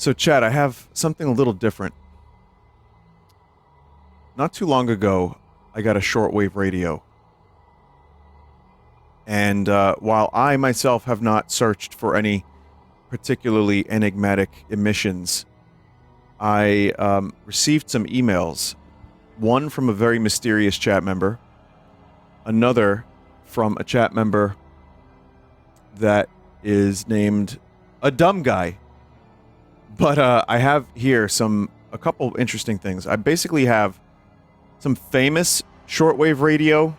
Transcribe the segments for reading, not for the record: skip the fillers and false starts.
So, Chad, I have something a little different. Not too long ago, I got a shortwave radio. And while I myself have not searched for any particularly enigmatic emissions, I received some emails. One from a very mysterious chat member. Another from a chat member that is named a dumb guy. But I have here a couple interesting things. I basically have some famous shortwave radio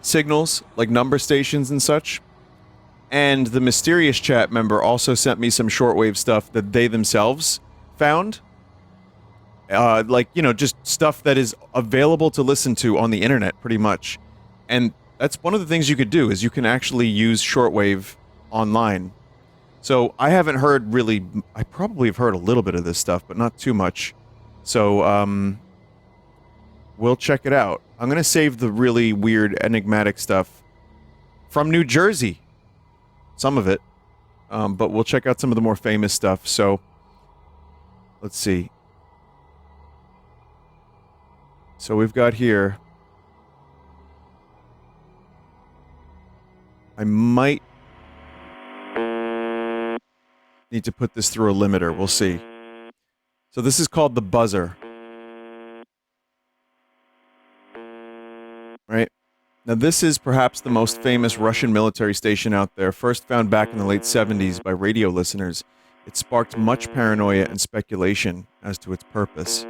signals, like number stations and such. And the mysterious chat member also sent me some shortwave stuff that they themselves found. Just stuff that is available to listen to on the internet, pretty much. And that's one of the things you could do, is you can actually use shortwave online. So I haven't heard really... I probably have heard a little bit of this stuff, but not too much. So, we'll check it out. I'm going to save the really weird, enigmatic stuff from New Jersey. Some of it. But we'll check out some of the more famous stuff. So, let's see. So we've got here... I might need to put this through a limiter. We'll see. So this is called the buzzer. Right? Now this is perhaps the most famous Russian military station out there, first found back in the late 70s by radio listeners. It sparked much paranoia and speculation as to its purpose.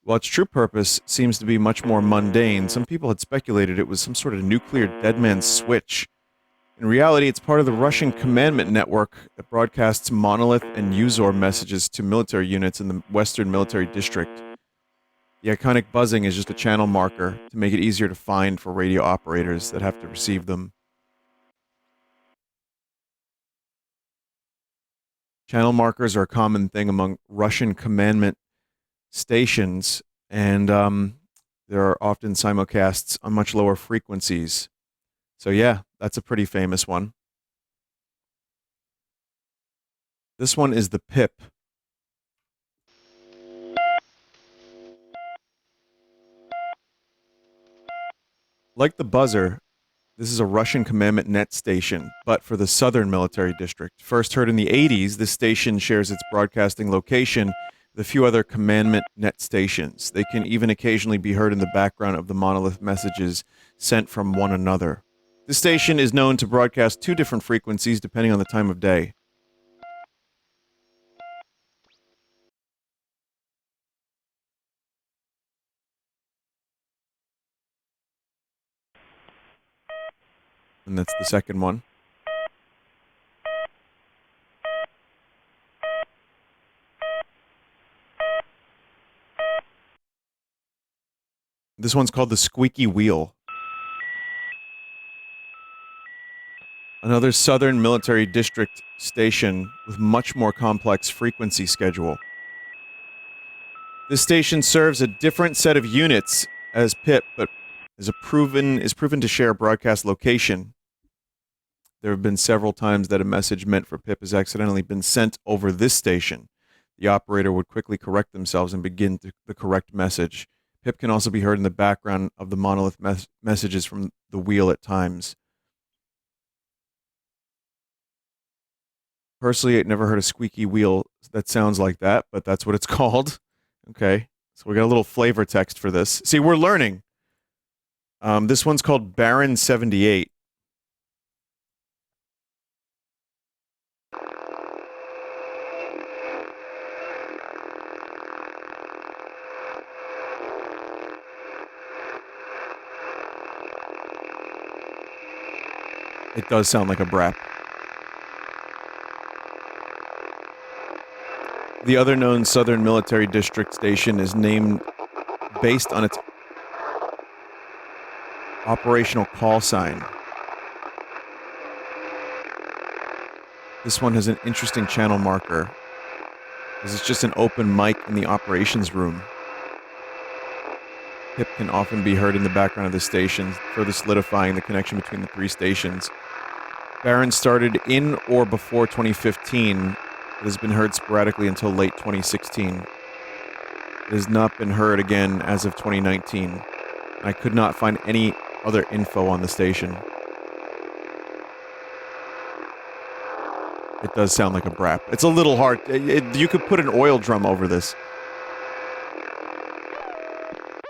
While its true purpose seems to be much more mundane, some people had speculated it was some sort of nuclear dead man's switch. In reality, it's part of the Russian commandment network that broadcasts monolith and Uzor messages to military units in the Western Military District. The iconic buzzing is just a channel marker to make it easier to find for radio operators that have to receive them. Channel markers are a common thing among Russian commandment stations, and there are often simulcasts on much lower frequencies. So yeah, that's a pretty famous one. This one is the PIP. Like the buzzer, this is a Russian commandment net station, but for the Southern Military District. First heard in the 80s, this station shares its broadcasting location with a few other commandment net stations. They can even occasionally be heard in the background of the monolith messages sent from one another. This station is known to broadcast 2 different frequencies depending on the time of day. And that's the second one. This one's called the Squeaky Wheel. Another Southern Military District station with much more complex frequency schedule. This station serves a different set of units as PIP, but is proven to share a broadcast location. There have been several times that a message meant for PIP has accidentally been sent over this station. The operator would quickly correct themselves and begin the correct message. PIP can also be heard in the background of the monolith messages from the wheel at times. Personally, I'd never heard a squeaky wheel that sounds like that, but that's what it's called. Okay, so we got a little flavor text for this. See, we're learning. This one's called Baron 78. It does sound like a brap. The other known Southern Military District station is named based on its operational call sign. This one has an interesting channel marker, as it's just an open mic in the operations room. PIP can often be heard in the background of the station, further solidifying the connection between the 3 stations. Baron started in or before 2015 It has been heard sporadically until late 2016. It has not been heard again as of 2019. I could not find any other info on the station. It does sound like a brap. It's a little hard. You could put an oil drum over this.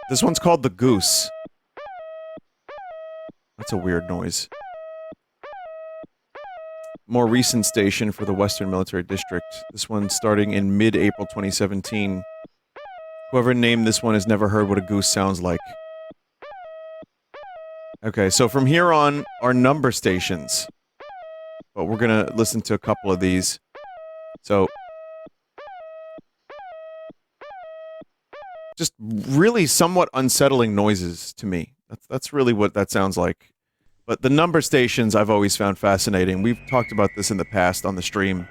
This one's called The Goose. That's a weird noise. More recent station for the Western Military District. This one starting in mid-April 2017. Whoever named this one has never heard what a goose sounds like. Okay, so from here on are number stations. But we're gonna listen to a couple of these. So, just really somewhat unsettling noises to me. That's really what that sounds like. But the number stations I've always found fascinating. We've talked about this in the past on the stream.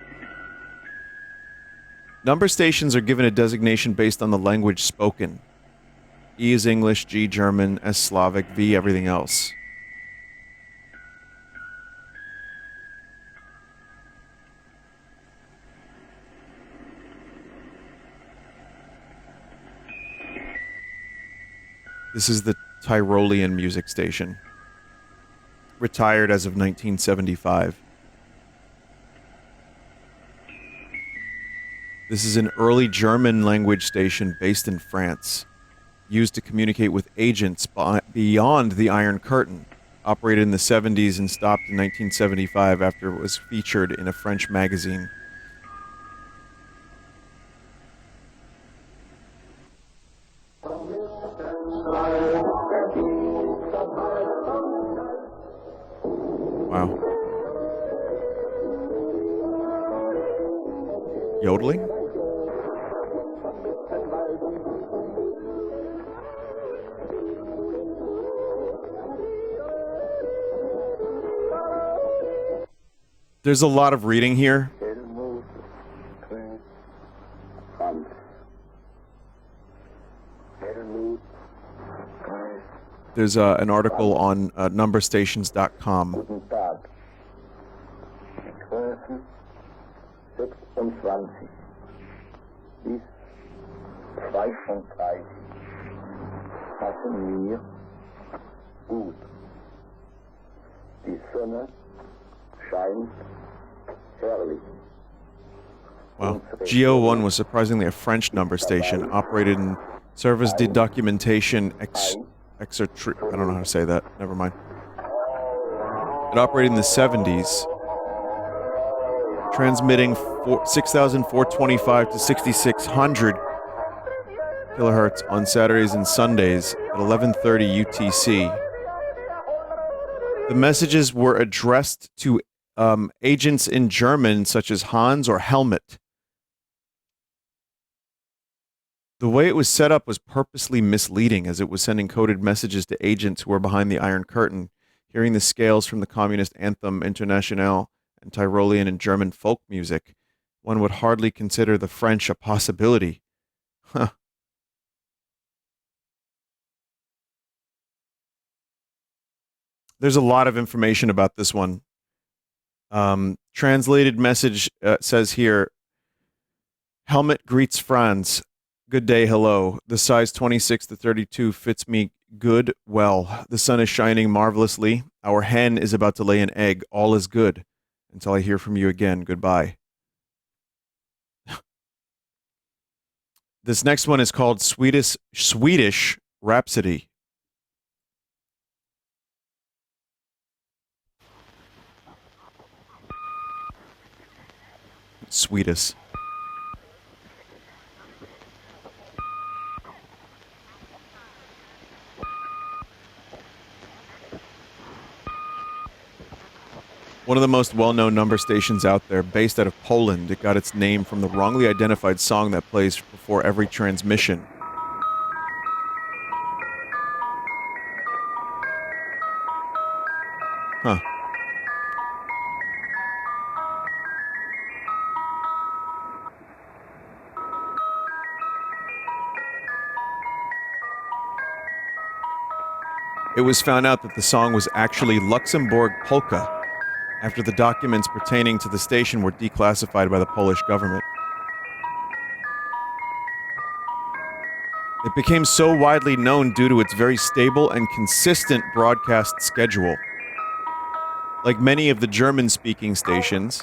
Number stations are given a designation based on the language spoken. E is English, G German, S Slavic, V everything else. This is the Tyrolean music station. Retired as of 1975. This is an early German language station based in France. Used to communicate with agents beyond the Iron Curtain. Operated in the 70s and stopped in 1975 after it was featured in a French magazine. Wow. Yodeling? There's a lot of reading here. There's an article on numberstations.com. Wow. GO1 was surprisingly a French number station, operated in service de documentation I don't know how to say that. Never mind. It operated in the 70s, transmitting 6,425 to 6,600 kilohertz on Saturdays and Sundays at 11:30 UTC. The messages were addressed to agents in German, such as Hans or Helmut. The way it was set up was purposely misleading, as it was sending coded messages to agents who were behind the Iron Curtain, hearing the scales from the communist anthem Internationale and Tyrolean and German folk music. One would hardly consider the French a possibility. Huh. There's a lot of information about this one. Translated message says here, Helmut greets Franz. Good day, hello. The size 26 to 32 fits me good, well. The sun is shining marvelously. Our hen is about to lay an egg. All is good. Until I hear from you again, goodbye. This next one is called Swedish Rhapsody. Swedish. One of the most well-known number stations out there, based out of Poland. It got its name from the wrongly identified song that plays before every transmission. Huh. It was found out that the song was actually Luxembourg polka. after the documents pertaining to the station were declassified by the Polish government. It became so widely known due to its very stable and consistent broadcast schedule. Like many of the German-speaking stations,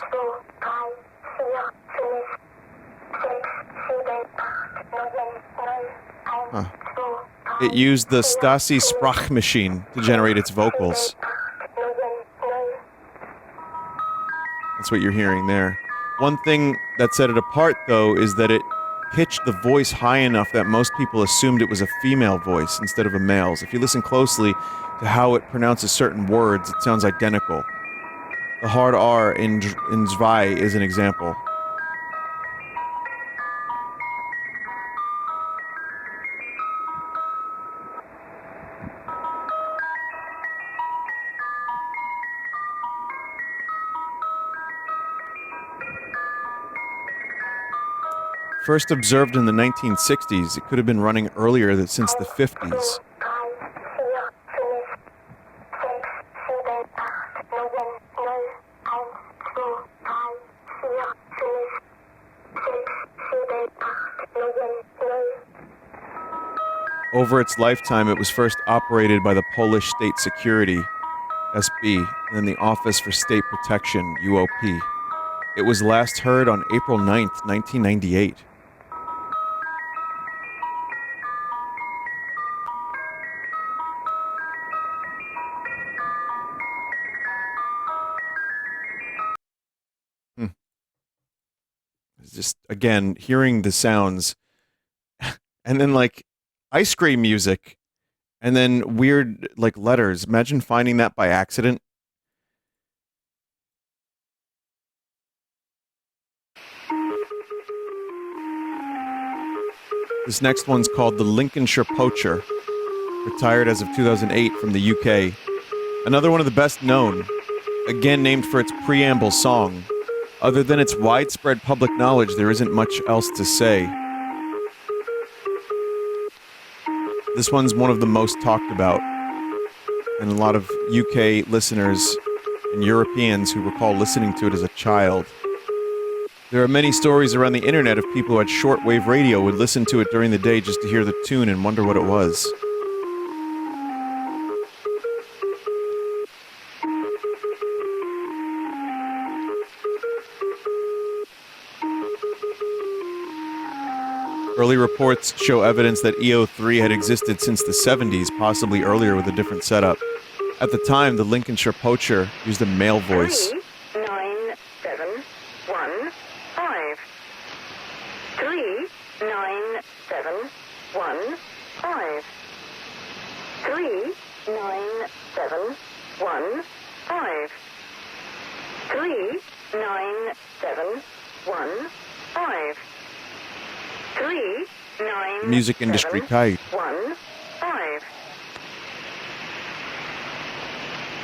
it used the Stasi Sprachmaschine to generate its vocals. That's what you're hearing there. One thing that set it apart, though, is that it pitched the voice high enough that most people assumed it was a female voice instead of a male's. If you listen closely to how it pronounces certain words, it sounds identical. The hard R in Zwei is an example. First observed in the 1960s, it could have been running earlier than since the 50s. Over its lifetime, it was first operated by the Polish State Security, SB, and then the Office for State Protection, UOP. It was last heard on April 9th, 1998. Just, again, hearing the sounds, and then, like, ice cream music, and then weird, like, letters. Imagine finding that by accident. This next one's called The Lincolnshire Poacher, retired as of 2008 from the UK. Another one of the best known, again named for its preamble song. Other than its widespread public knowledge, there isn't much else to say. This one's one of the most talked about, and a lot of UK listeners and Europeans who recall listening to it as a child. There are many stories around the internet of people who had shortwave radio would listen to it during the day just to hear the tune and wonder what it was. Early reports show evidence that EO3 had existed since the 70s, possibly earlier with a different setup. At the time, the Lincolnshire Poacher used a male voice. 39715. 39715. 39715. 39715. The music industry tied. 1 5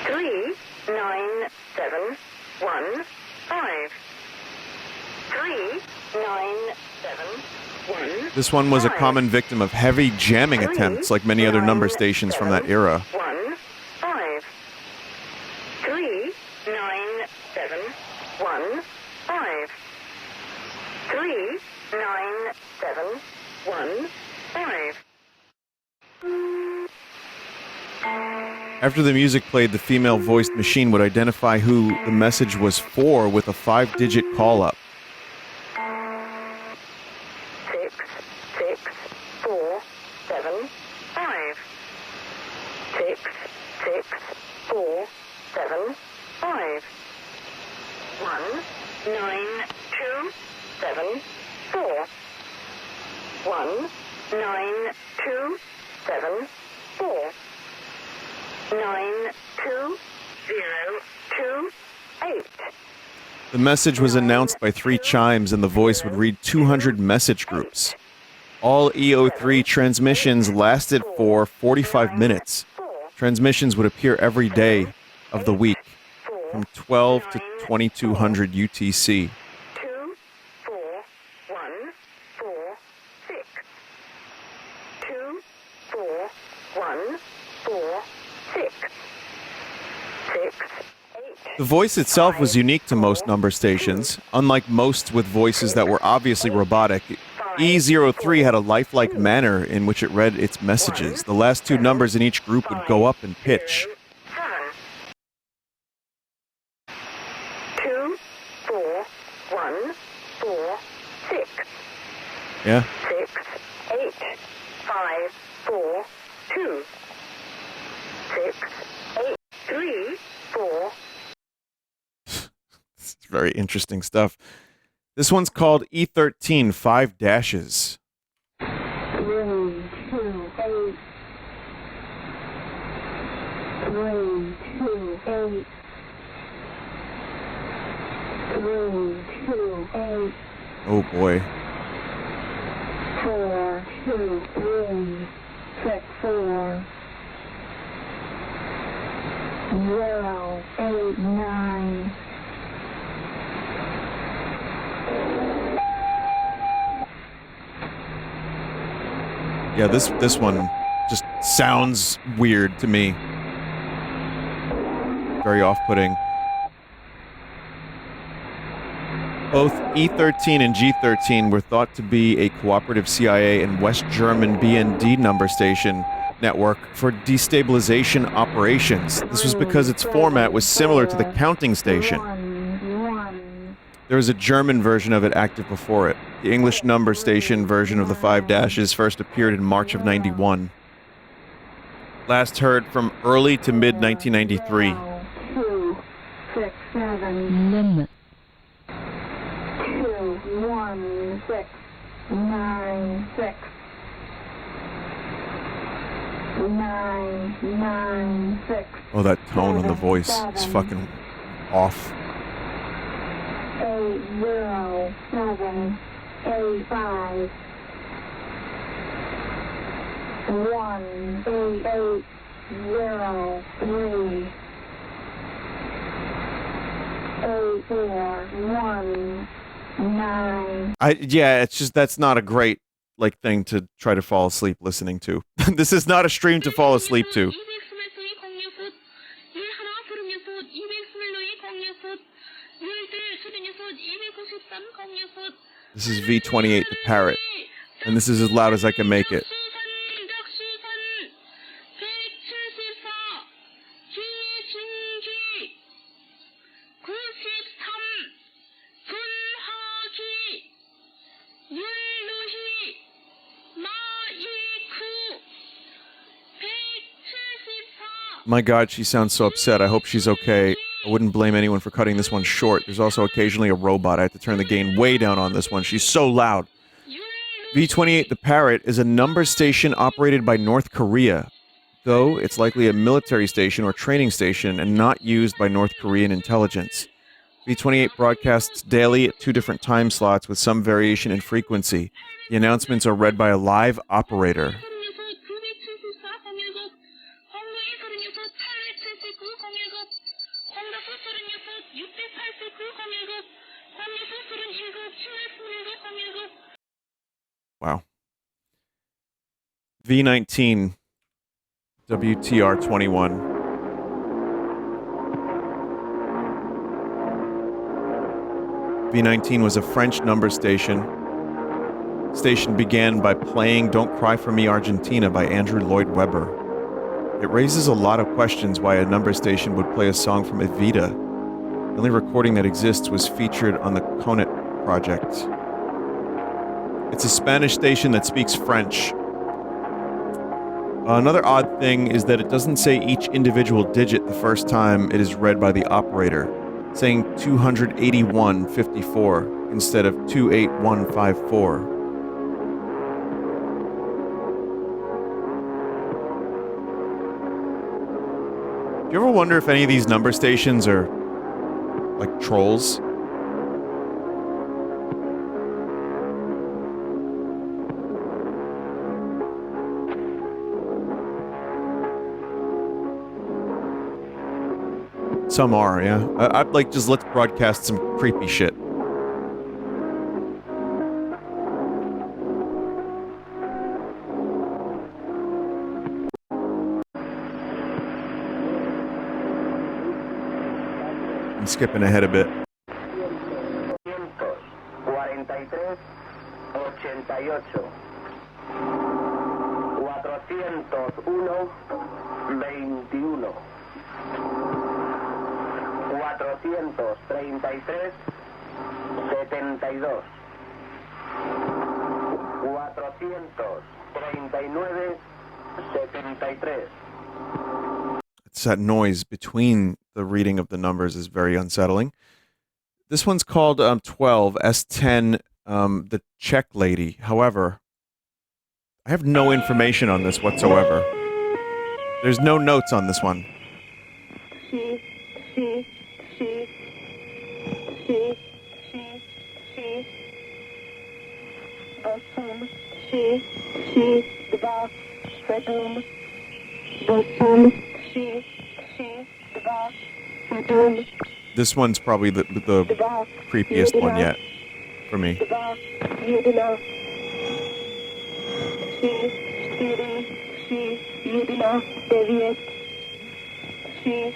3 9 7 1 5 3 9 7 1. This one was a common victim of heavy jamming attempts, like many other number stations from that era. 1 5 3 9 7 1 5 3 9 7 1 5. After the music played, the female-voiced machine would identify who the message was for with a 5-digit call-up. 6 6 4 7 5. 6 6 4 7 5. 1 9 2 7 4. 1 9 2 7 4. 9 2 0 2 8. The message was announced by 3 chimes, and the voice would read 200 message groups. All EO3 transmissions lasted for 45 minutes. Transmissions would appear every day of the week, from 12 to 2200 UTC. 2 4 1 4 6. 2 4 1 4 6. 6 8 The voice itself was unique to most number stations. Unlike most with voices that were obviously robotic, E03 had a lifelike manner in which it read its messages. The last two numbers in each group would go up in pitch. 2, 4, 1, 4, 6. Yeah? 6, 8, 5, 4, 2. 6, 8, 3, 4. It's very interesting stuff. This one's called E13, 5 dashes. 3, 2, 8. 3, 2, 8. 3, 2, 8. Oh boy. 4, 2, 3, 6, 4. 0, 8, 9. Yeah, this one just sounds weird to me. Very off-putting. Both E13 and G13 were thought to be a cooperative CIA and West German BND number station network for destabilization operations. This was because its format was similar to the counting station. There was a German version of it active before it. The English number station version of the 5 dashes first appeared in March of '91. Last heard from early to mid 1993. 2, 6, 7. 2, 1, 6, 9, 6. 9, 9, 6. Oh, that tone on the voice is fucking off. 8, 0, 7, 8, 5. 1, 8, 8, 0, 3. 8, 4, 1, 9. Yeah, it's just that's not a great thing to try to fall asleep listening to. This is not a stream to fall asleep to. This is V28 the Parrot, and this is as loud as I can make it. My God, she sounds so upset. I hope she's okay. I wouldn't blame anyone for cutting this one short. There's also occasionally a robot. I have to turn the gain way down on this one. She's so loud. V28 the Parrot is a number station operated by North Korea, though it's likely a military station or training station and not used by North Korean intelligence. V28 broadcasts daily at 2 different time slots with some variation in frequency. The announcements are read by a live operator. Wow. V19 WTR 21. V19 was a French number station. Station began by playing Don't Cry For Me Argentina by Andrew Lloyd Webber. It raises a lot of questions why a number station would play a song from Evita. The only recording that exists was featured on the Conet project. It's a Spanish station that speaks French. Another odd thing is that it doesn't say each individual digit the first time it is read by the operator, saying 281.54 instead of 28154. Do you ever wonder if any of these number stations are like trolls? Some are, yeah. I'd like just let's broadcast some creepy shit. skipping ahead a bit. 443, 88, 401, 21, 433, 72, 439, 73. It's that noise between the reading of the numbers is very unsettling. This one's called 12, S10, the Czech lady. However, I have no information on this whatsoever. There's no notes on this one. She, Bosom, she, the boss, bedroom, Bosom, she, the boss, bedroom, This one's probably the boss, creepiest one yet for me. the boss, you do know. She, you do know, deviate. She,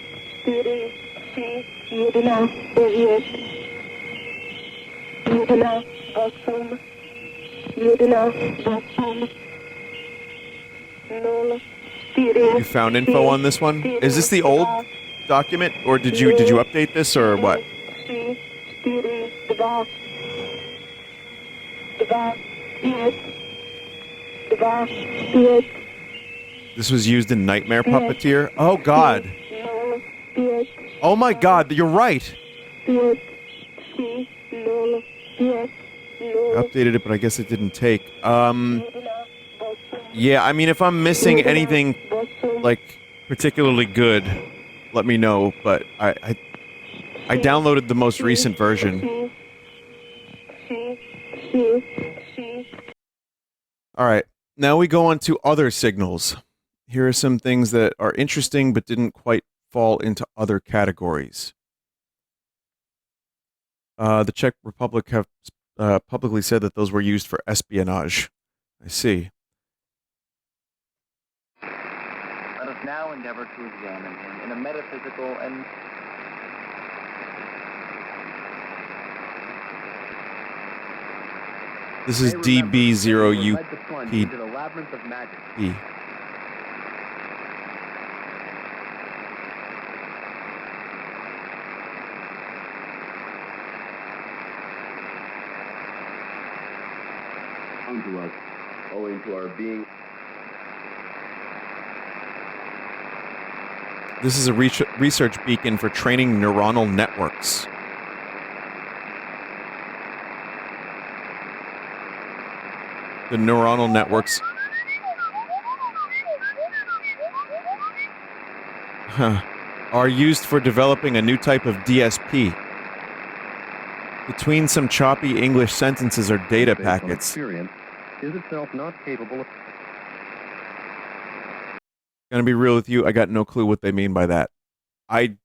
you do know, deviate. You do know, Bosom. You do know, Bosom. Null, You found info on this one? Is this the old document, or did you update this, or what? She, the boss. The boss, yes. The boss, yes. This was used in Nightmare Puppeteer? Oh god. Null, yes. Oh my god, you're right. Yes. She, null, yes. Null. Updated it, but I guess it didn't take. Yeah, I mean, if I'm missing anything, like, particularly good, let me know, but I downloaded the most recent version. Alright, now we go on to other signals. Here are some things that are interesting but didn't quite fall into other categories. The Czech Republic have publicly said that those were used for espionage. I see. Let us now endeavor to examine him in a metaphysical and... This is DB0UP. led the plunge into the labyrinth of magic. To us, owing to our being. This is a research beacon for training neuronal networks. The neuronal networks are used for developing a new type of DSP. Between some choppy English sentences are data packets. Experience is itself not capable of... Gonna be real with you, I got no clue what they mean by that. I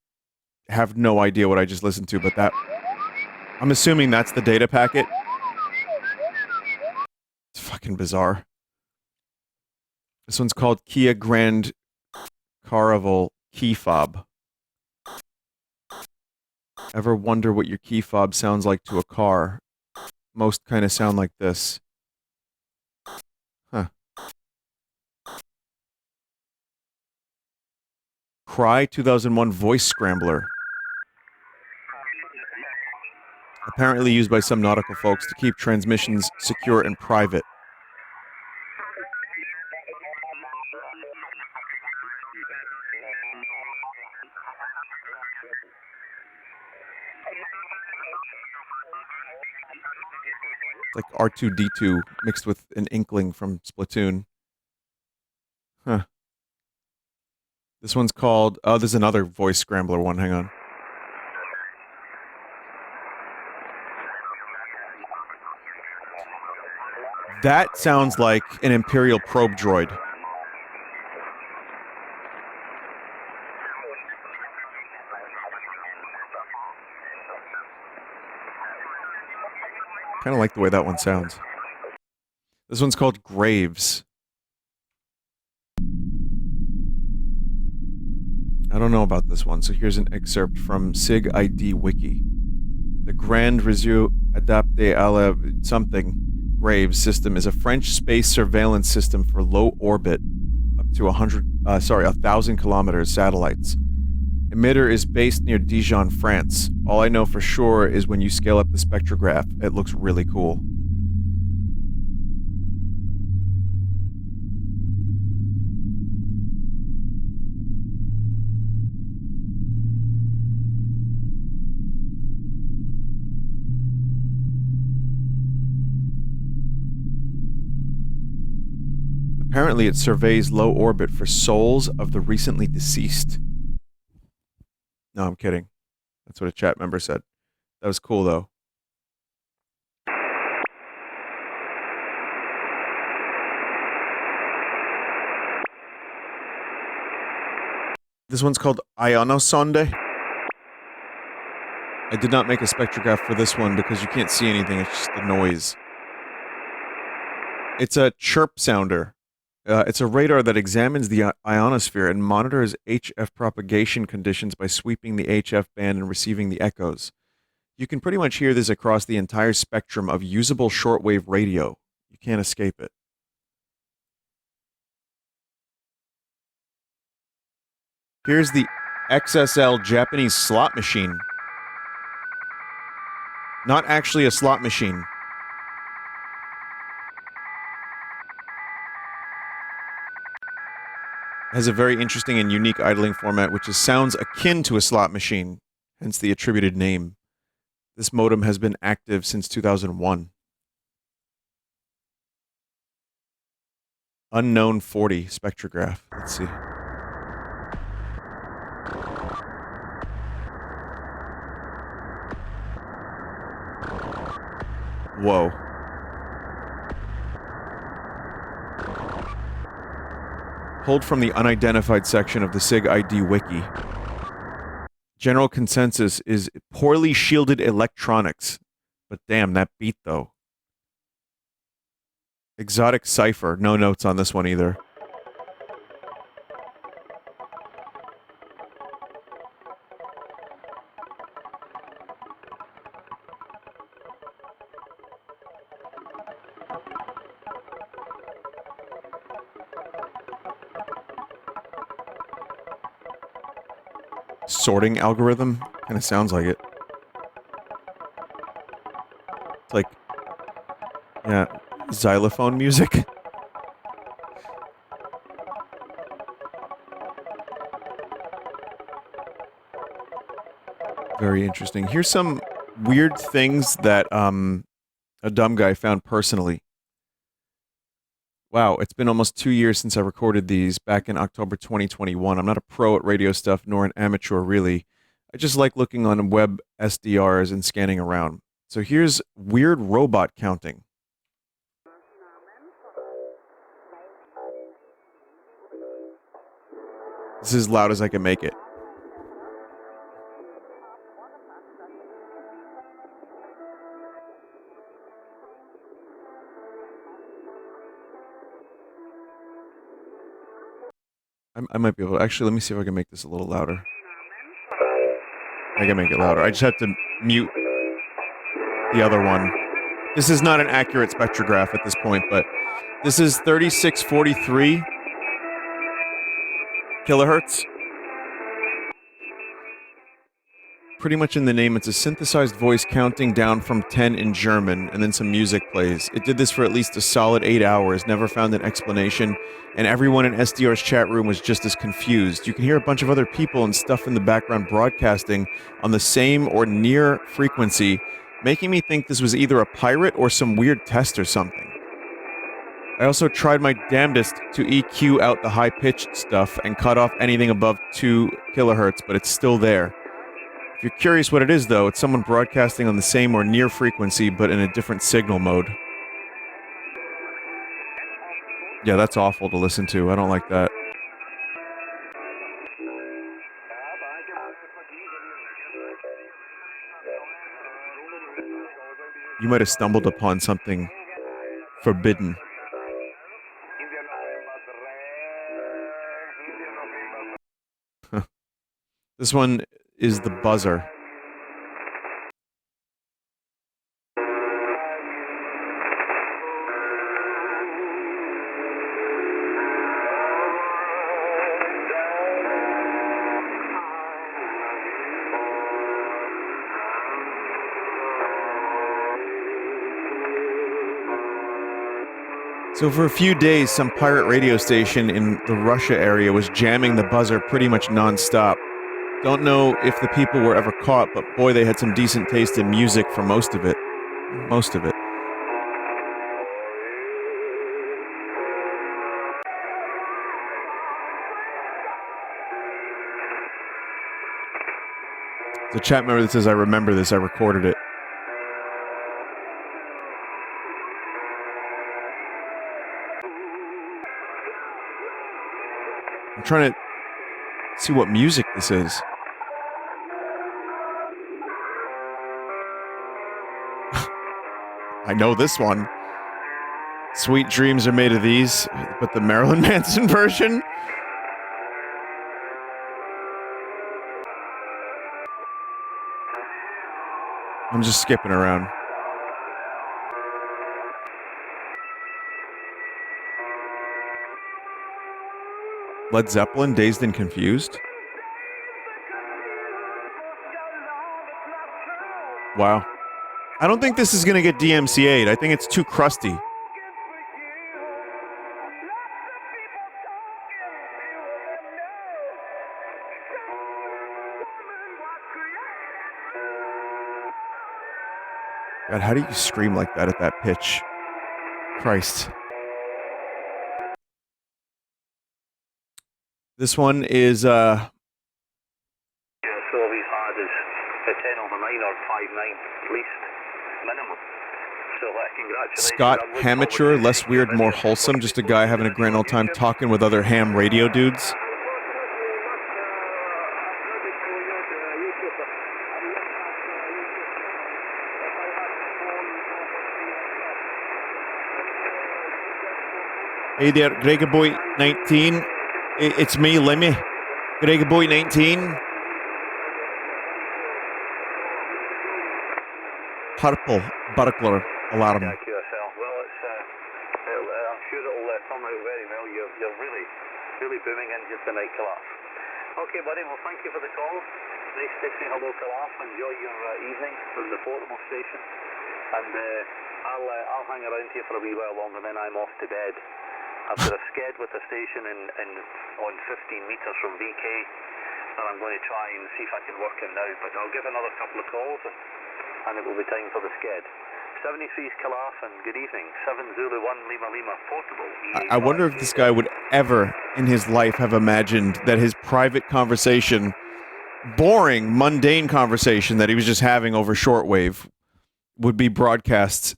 have no idea what I just listened to, but that... I'm assuming that's the data packet. It's fucking bizarre. This one's called Kia Grand Caravel Key Fob. Ever wonder what your key fob sounds like to a car? Most kind of sound like this. Huh. Cry 2001 Voice Scrambler. Apparently used by some nautical folks to keep transmissions secure and private. It's like R2-D2 mixed with an inkling from Splatoon. Huh. This one's called... Oh, there's another voice scrambler one. Hang on. That sounds like an Imperial probe droid. Kind of like the way that one sounds. This one's called Graves. I don't know about this one, so here's an excerpt from SIG ID Wiki. The Grand Réseau Adapté à la something Graves system is a French space surveillance system for low orbit, up to 1,000 kilometers satellites. Emitter is based near Dijon, France. All I know for sure is when you scale up the spectrograph, it looks really cool. Apparently, it surveys low orbit for souls of the recently deceased. No, I'm kidding. That's what a chat member said. That was cool, though. This one's called Ionosonde. I did not make a spectrograph for this one because you can't see anything. It's just the noise. It's a chirp sounder. It's a radar that examines the ionosphere and monitors HF propagation conditions by sweeping the HF band and receiving the echoes. You can pretty much hear this across the entire spectrum of usable shortwave radio. You can't escape it. Here's the XSL Japanese slot machine. Not actually a slot machine. Has a very interesting and unique idling format, which sounds akin to a slot machine, hence the attributed name. This modem has been active since 2001. Unknown 40 spectrograph. Let's see. Whoa. Pulled from the unidentified section of the SIG ID Wiki. General consensus is poorly shielded electronics. But damn, that beat though. Exotic cipher. No notes on this one either. Sorting algorithm? Kind of sounds like it. It's like, yeah, xylophone music. Very interesting. Here's some weird things that a dumb guy found personally. Wow, it's been almost 2 years since I recorded these back in October 2021. I'm not a pro at radio stuff, nor an amateur, really. I just like looking on web SDRs and scanning around. So here's weird robot counting. This is as loud as I can make it. I might be able to... Actually, let me see if I can make this a little louder. I can make it louder. I just have to mute the other one. This is not an accurate spectrograph at this point, but this is 3643 kilohertz. Pretty much in the name, it's a synthesized voice counting down from 10 in German, and then some music plays. It did this for at least a solid 8 hours, never found an explanation, and everyone in SDR's chat room was just as confused. You can hear a bunch of other people and stuff in the background broadcasting on the same or near frequency, making me think this was either a pirate or some weird test or something. I also tried my damnedest to EQ out the high-pitched stuff and cut off anything above 2 kilohertz, but it's still there. If you're curious what it is, though, it's someone broadcasting on the same or near frequency, but in a different signal mode. Yeah, that's awful to listen to. I don't like that. You might have stumbled upon something forbidden. This one is the buzzer. So for a few days, some pirate radio station in the Russia area was jamming the buzzer pretty much non-stop. Don't know if the people were ever caught, but boy, they had some decent taste in music for most of it. Most of it. There's a chat member that says, I remember this, I recorded it. I'm trying to see what music this is. I know this one. Sweet dreams are made of these, but the Marilyn Manson version? I'm just skipping around. Led Zeppelin, Dazed and Confused? Wow. I don't think this is going to get DMCA'd. I think it's too crusty. God, how do you scream like that at that pitch? Christ. This one is, Yeah, so we've had is a 10 over 9 or 5-9 at least, minimum. So congratulations. Scott Hamature, less weird, more wholesome. Just a guy having a grand old time talking with other ham radio dudes. Hey there, Gregaboy 19. It's me, Lemmy. Gregaboy 19. Purple burglar alarm. Well, it's, I'm sure it'll come out very well. You're really, really booming in just a night to laugh. Okay, buddy, well, thank you for the call. Nice to say hello to laugh. Enjoy your evening from the portable station. And I'll hang around here for a wee while longer, then I'm off to bed. I've got a sked with the station on 15 metres from VK, and I'm going to try and see if I can work him now. But I'll give another couple of calls, and it will be time for the sked. 73's Calaf, and good evening. 7 Zulu 1 Lima Lima, portable. I wonder if this guy would ever in his life have imagined that his private conversation, boring, mundane conversation that he was just having over shortwave, would be broadcast,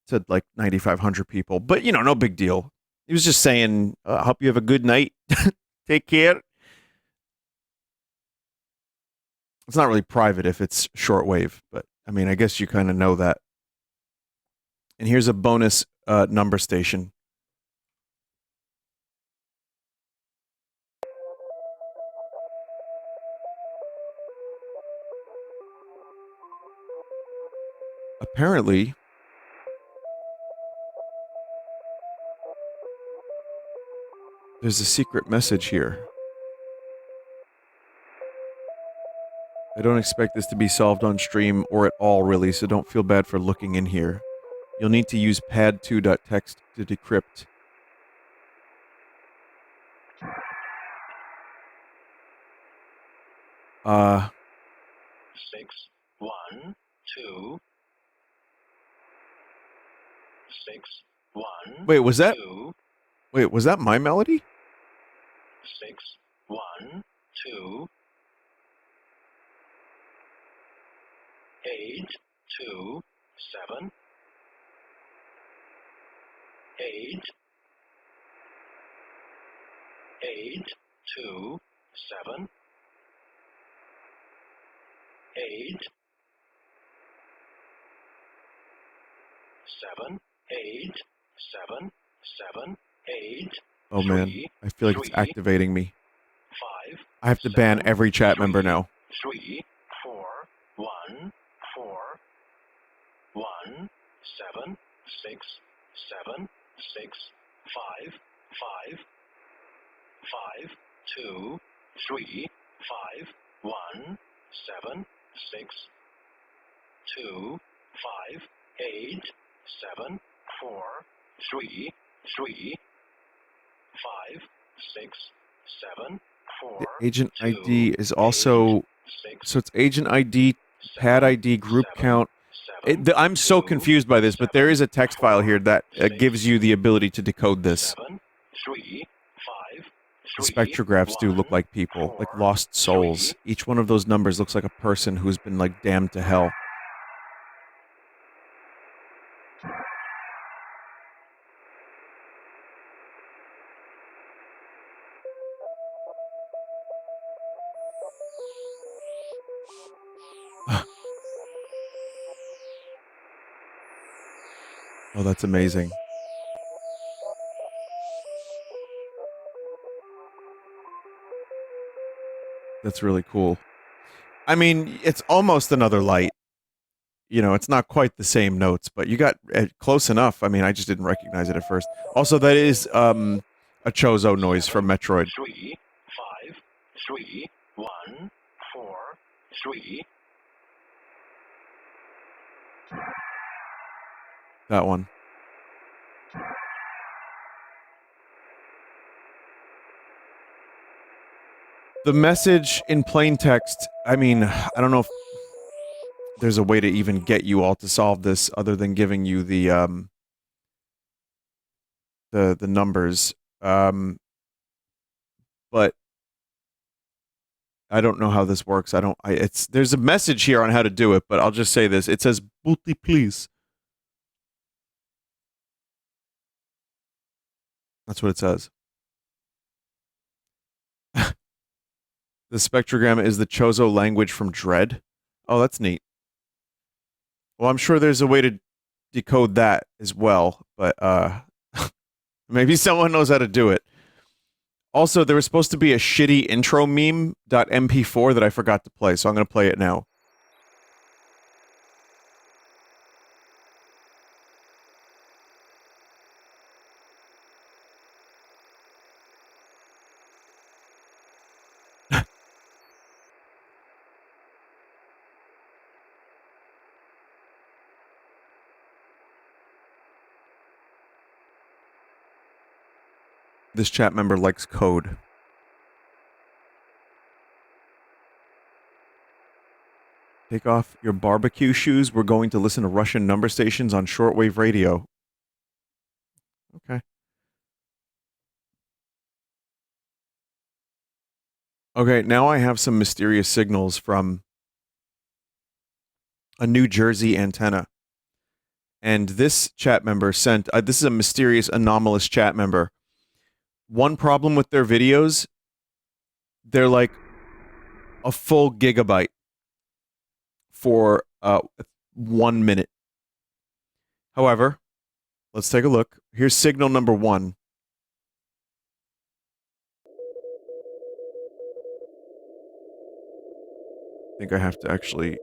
to like 9,500 people. But, no big deal. He was just saying, I hope you have a good night. Take care. It's not really private if it's shortwave, but I guess you kind of know that. And here's a bonus number station. Apparently, there's a secret message here. I don't expect this to be solved on stream or at all, really, so don't feel bad for looking in here. You'll need to use pad2.txt to decrypt. Uh... 6, 1, 2. 6, 1. Wait, was that... 2. Wait, was that my melody? 6, 1, 2. 8, 2, 7. 8. 8, 2, 7. 8. 7, 8, 7, 7, 8. Oh man, I feel like it's activating me. 5, I have to ban every chat member now. 3 4 1 4 1 7 6 7 6 5 5 5 2 3 5 1 7 6 2 5 8 7 4 3 3 5 6 7 4 The agent 2 ID is also 6 so it's agent ID, pad ID, group 7 count. 7 I'm so 2 confused by this, but there 7 is a text file 4 here that 6 gives you the ability to decode this. 7 3 5 The 3 spectrographs do look 1 like people, 4 like lost 3 souls. Each one of those numbers looks like a person who's been like damned to hell. Oh, that's amazing. That's really cool. I mean, it's almost another light. You know, it's not quite the same notes, but you got close enough. I mean, I just didn't recognize it at first. Also, that is a Chozo noise from Metroid. 3 5 3 1 4 3 That one. The message in plain text, I mean, I don't know if there's a way to even get you all to solve this other than giving you the numbers. But I don't know how this works. There's a message here on how to do it, but I'll just say this. It says "Booty please." That's what it says. The spectrogram is the Chozo language from Dread. Oh, that's neat. Well, I'm sure there's a way to decode that as well, but maybe someone knows how to do it. Also, there was supposed to be a shitty intro meme .mp4 that I forgot to play, so I'm going to play it now. This chat member likes code. Take off your barbecue shoes. We're going to listen to Russian number stations on shortwave radio. Okay. Okay, now I have some mysterious signals from a New Jersey antenna. And this chat member sent, this is a mysterious anomalous chat member. One problem with their videos, they're like a full gigabyte for 1 minute. However, let's take a look. Here's signal number 1. I think I have to actually...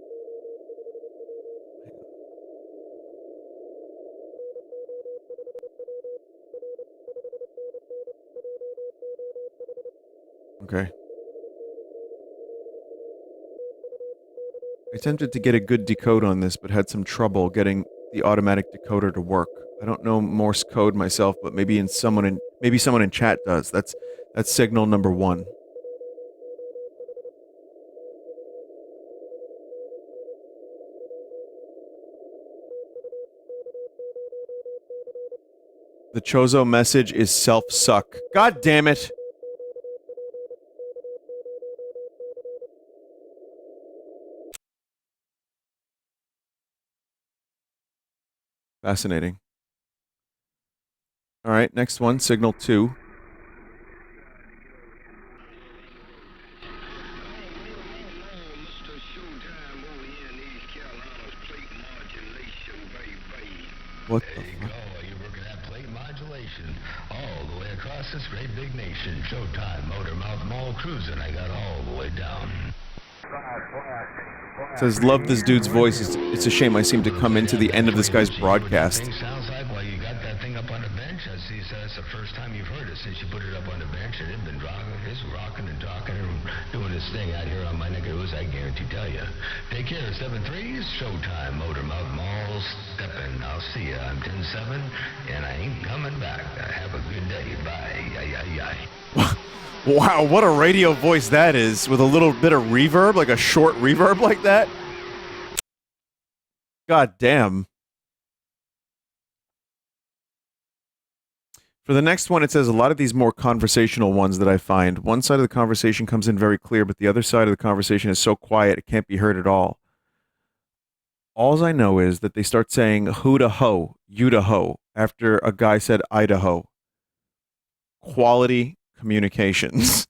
Okay. I attempted to get a good decode on this, but had some trouble getting the automatic decoder to work. I don't know Morse code myself, but maybe someone in chat does. That's signal number 1. The Chozo message is self-suck. God damn it! Fascinating. Alright, next one, signal 2. What the fuck? You're working at plate modulation all the way across this great big nation. Showtime, Motor Mouth Mall cruising. I got all the way down. It says, love this dude's voice. It's a shame I seem to come into the end of this guy's broadcast. Sounds like while you got that thing up on the bench. I see that's the first time you've heard it since you put it up on the bench, and it's been rocking and talking and doing this thing out here on my neck of the woods, I guarantee tell you. Take care, 7-3's Showtime, Motor Mouth Mall, stepping. I'll see ya. I'm 10-7, and I ain't coming back. Have a good day. Bye. Wow, what a radio voice that is, with a little bit of reverb, like a short reverb like that. God damn. For the next one, it says a lot of these more conversational ones that I find. One side of the conversation comes in very clear, but the other side of the conversation is so quiet it can't be heard at all. Alls I know is that they start saying who to ho, you to ho, after a guy said Idaho. Quality communications.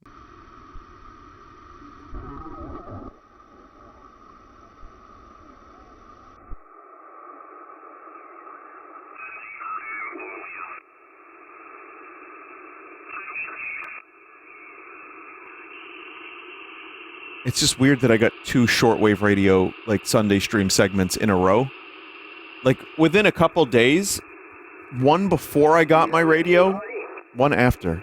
It's just weird that I got 2 shortwave radio, like, Sunday stream segments in a row. Like, within a couple days, one before I got my radio, one after.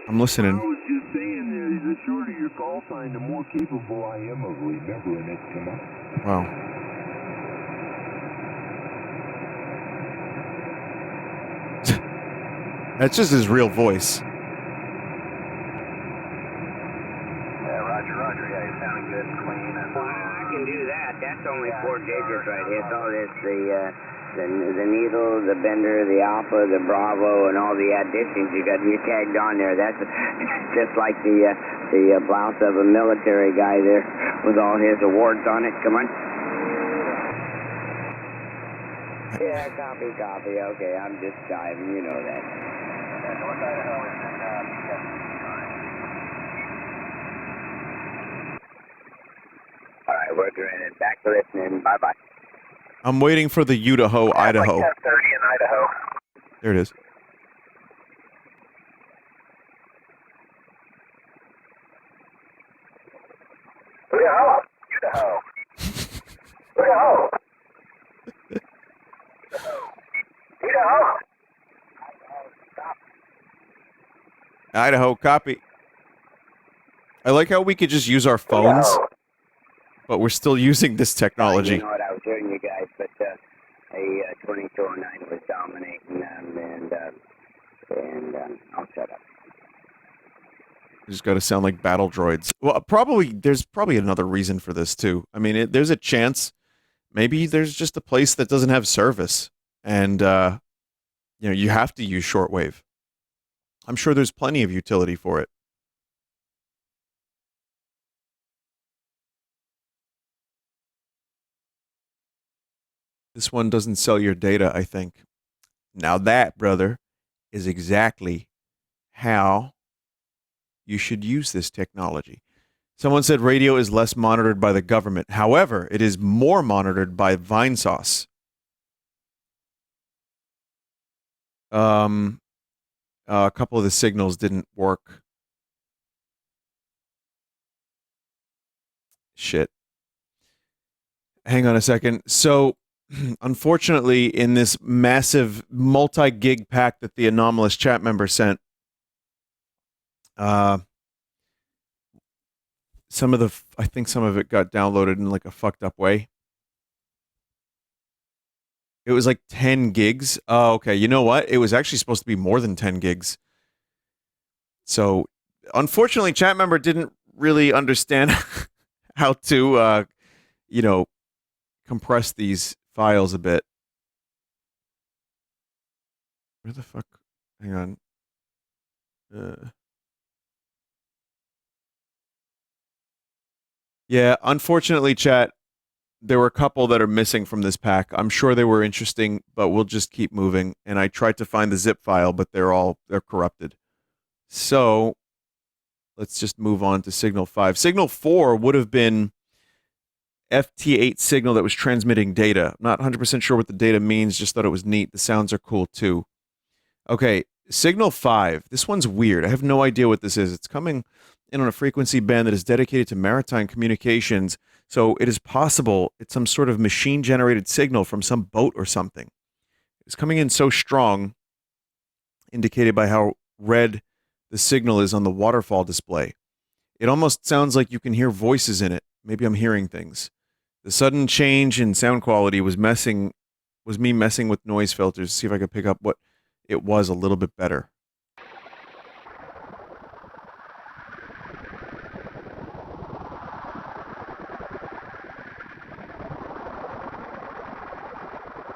I'm listening. I was just saying that the shorter your call time, the more capable I am of remembering it tonight. Wow. That's just his real voice. Yeah, Roger. Yeah, you're sounding good and clean. And, I can do that. That's only 4 digits right here. So it's the needle, the bender, the alpha, the bravo, and all the additions you tagged on there. That's just like the blouse of a military guy there with all his awards on it. Come on. Yeah, copy. Okay, I'm just diving. You know that. North Idaho is in All right, we're doing it. Back to listening. Bye-bye. I'm waiting for the Idaho, Idaho. Like 10:30 in Idaho. There it is. Idaho. Idaho. Idaho, copy. I like how we could just use our phones, but we're still using this technology. You know what, I was hearing you guys, but a 2209 was dominating, and I'll shut up. Just got to sound like battle droids. Well, there's probably another reason for this too. I mean, there's a chance maybe there's just a place that doesn't have service, and you have to use shortwave. I'm sure there's plenty of utility for it. This one doesn't sell your data, I think. Now that, brother, is exactly how you should use this technology. Someone said radio is less monitored by the government. However, it is more monitored by Vinesauce. A couple of the signals didn't work. Shit. Hang on a second. So, unfortunately, in this massive multi-gig pack that the Anomalous chat member sent, I think some of it got downloaded in like a fucked up way. It was like 10 gigs. Oh, okay. You know what? It was actually supposed to be more than 10 gigs. So, unfortunately, chat member didn't really understand how to, compress these files a bit. Where the fuck? Hang on. Yeah, unfortunately, chat, there were a couple that are missing from this pack. I'm sure they were interesting, but we'll just keep moving. And I tried to find the zip file, but they're corrupted. So, let's just move on to signal 5. Signal 4 would have been FT8 signal that was transmitting data. I'm not 100% sure what the data means, just thought it was neat. The sounds are cool too. Okay, signal 5. This one's weird. I have no idea what this is. It's coming in on a frequency band that is dedicated to maritime communications, so it is possible it's some sort of machine-generated signal from some boat or something. It's coming in so strong, indicated by how red the signal is on the waterfall display. It almost sounds like you can hear voices in it. Maybe I'm hearing things. The sudden change in sound quality was me messing with noise filters to see if I could pick up what it was a little bit better.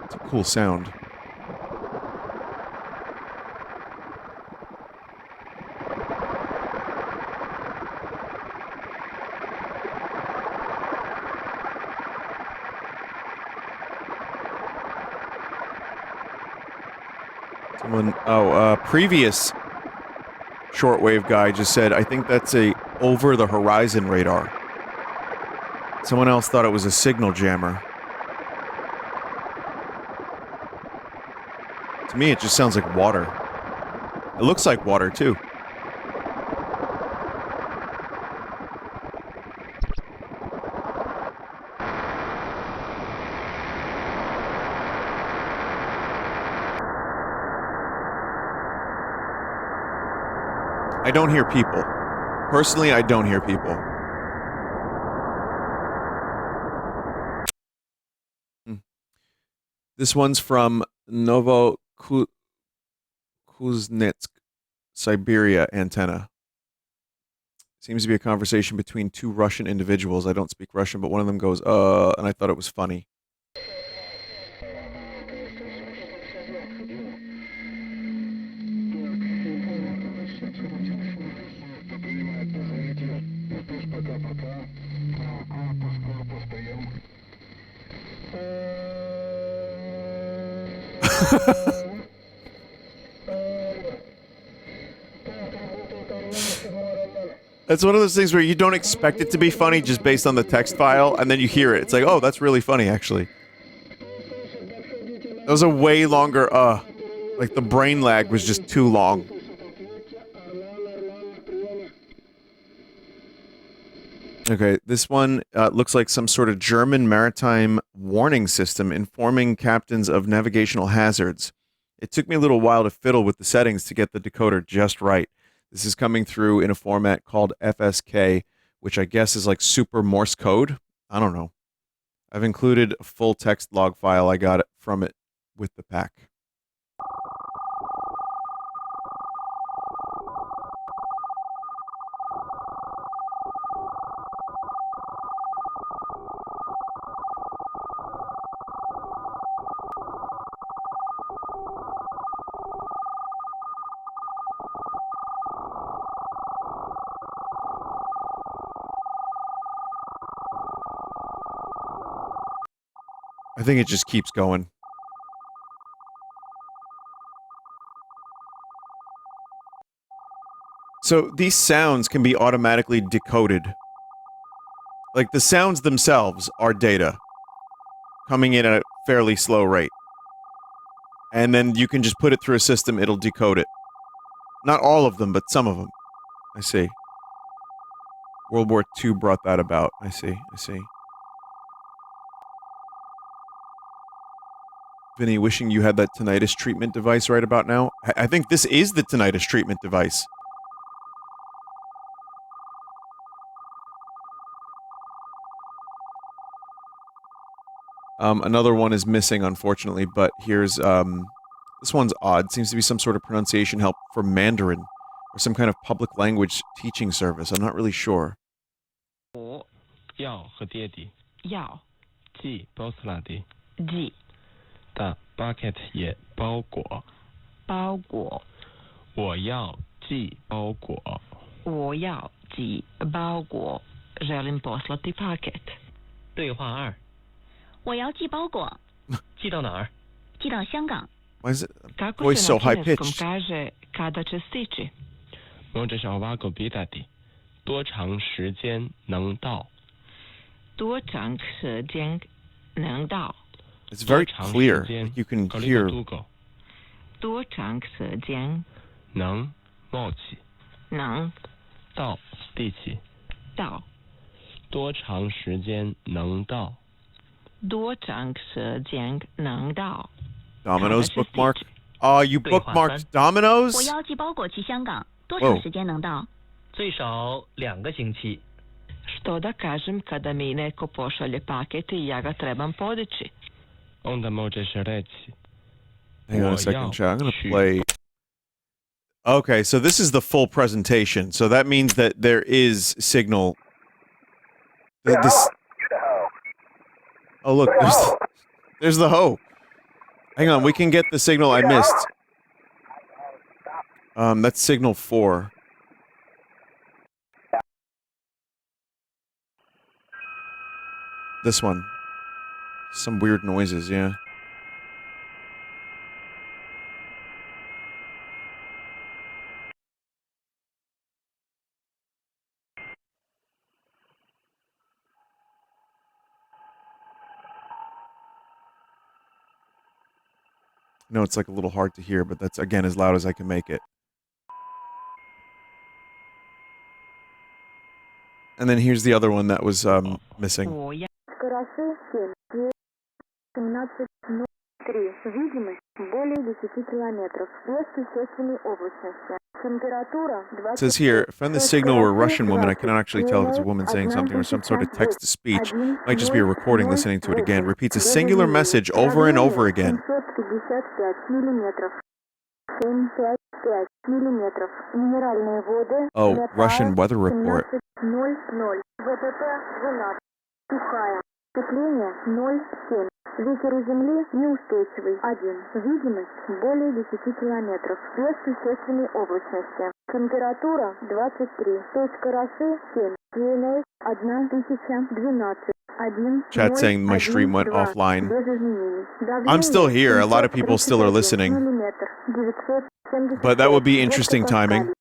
It's a cool sound. Previous shortwave guy just said, I think that's a over-the-horizon radar. Someone else thought it was a signal jammer. To me, it just sounds like water. It looks like water, too. I don't hear people. Personally, I don't hear people. This one's from Novokuznetsk, Siberia antenna. Seems to be a conversation between two Russian individuals. I don't speak Russian, but one of them goes, and I thought it was funny. It's one of those things where you don't expect it to be funny just based on the text file, and then you hear it. It's like, oh, that's really funny, actually. That was a way longer, like the brain lag was just too long. Okay, this one looks like some sort of German maritime warning system informing captains of navigational hazards. It took me a little while to fiddle with the settings to get the decoder just right. This is coming through in a format called FSK, which I guess is like super Morse code. I don't know. I've included a full text log file I got from it with the pack. I think it just keeps going. So these sounds can be automatically decoded. Like the sounds themselves are data coming in at a fairly slow rate. And then you can just put it through a system, it'll decode it. Not all of them, but some of them. I see. World War II brought that about. I see. Vinny, wishing you had that tinnitus treatment device right about now. I think this is the tinnitus treatment device. Another one is missing, unfortunately, but here's, this one's odd. Seems to be some sort of pronunciation help for Mandarin, or some kind of public language teaching service. I'm not really sure. 我要和爹地要寄波斯拉蒂寄的 bucket 也包裹包裹我要寄包裹我要寄包裹 želim poslati paket 对话2我要寄包裹寄到哪儿寄到香港 Why is it Kako voice se so na high kineskom pitched? kaže kada će stići? Možeš ovako pitati 多长时间能到？多长时间能到？ It's very clear. Like you can hear. 多长时间能冒起能到地起到？多长时间能到？多长时间能到？ Domino's bookmark. Oh, you bookmarked Domino's? 我要寄包裹去香港，多长时间能到？最少2个星期。 Što da kažem kada mi neko pošalje paket i ja ga trebam podići? Onda možeš reći. Hang on a second, chat. I'm going to play. Okay, so this is the full presentation. So that means that there is signal. This. Oh, look, there's the hoe. Hang on, we can get the signal I missed. That's signal 4. This one. Some weird noises, yeah. No, it's like a little hard to hear, but that's, again, as loud as I can make it. And then here's the other one that was missing. Скоросты 7, 17.03. Видимость более 10 километров. Без существенной облачности. Температура 20. It says here, if on the signal were a Russian woman, I cannot actually tell if it's a woman saying something or some sort of text-to-speech. Might just be a recording listening to it again. Repeats a singular message over and over again. 755 миллиметров. 755 миллиметров. Минеральные воды. Oh, Russian weather report. 17.00. ВПП 12. Сухая. Сцепление 0,7. Ветер у земли неустойчивый 1. Видимость более 10 километров. Без существенной облачности. Температура 23. Точка росы 7. DNA 1012. Chat saying my stream went offline. I'm still here. A lot of people still are listening. But that would be interesting timing.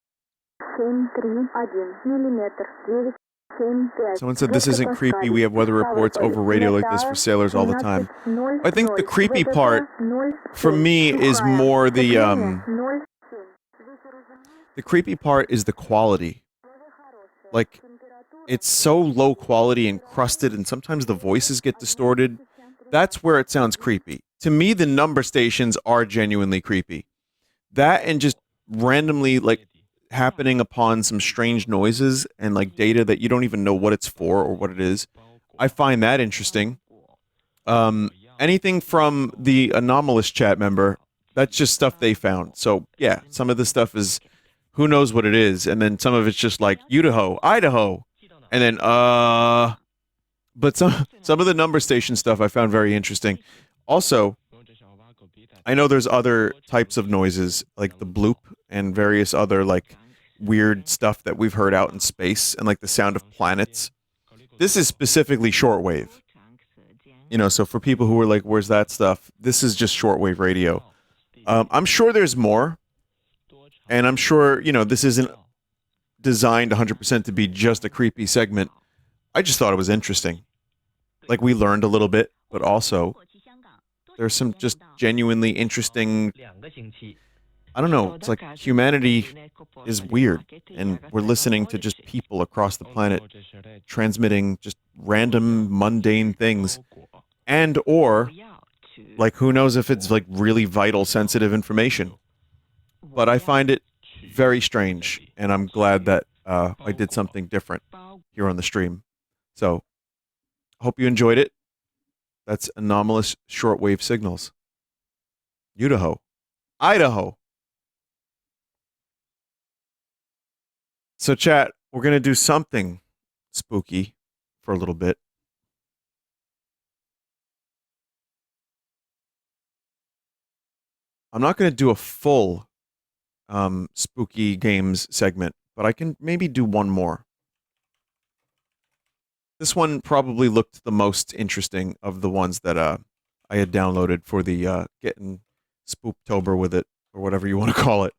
Someone said this isn't creepy. We have weather reports over radio like this for sailors all the time. I think the creepy part for me is more the creepy part is the quality. Like, it's so low quality and crusted, and sometimes the voices get distorted. That's where it sounds creepy. To me, the number stations are genuinely creepy. That and just randomly, like, happening upon some strange noises and, like, data that you don't even know what it's for or what it is. I find that interesting. Anything from the Anomalous chat member, that's just stuff they found. So, yeah, some of the stuff is, who knows what it is, and then some of it's just like, Idaho, Idaho. And then, but some of the number station stuff I found very interesting. Also, I know there's other types of noises, like the bloop and various other, like, weird stuff that we've heard out in space, and, like, the sound of planets. This is specifically shortwave. You know, so for people who are like, where's that stuff? This is just shortwave radio. I'm sure there's more. And I'm sure, you know, this isn't designed 100% to be just a creepy segment. I just thought it was interesting. Like, we learned a little bit, but also there's some just genuinely interesting, I don't know, it's like humanity is weird, and we're listening to just people across the planet transmitting just random, mundane things, and or, like, who knows if it's, like, really vital, sensitive information. But I find it very strange, and I'm glad that I did something different here on the stream. So, hope you enjoyed it. That's Anomalous Shortwave Signals. Idaho. Idaho. So, chat, we're going to do something spooky for a little bit. I'm not going to do a full spooky games segment, but I can maybe do one more. This one probably looked the most interesting of the ones that I had downloaded for the getting Spooptober with it, or whatever you want to call it.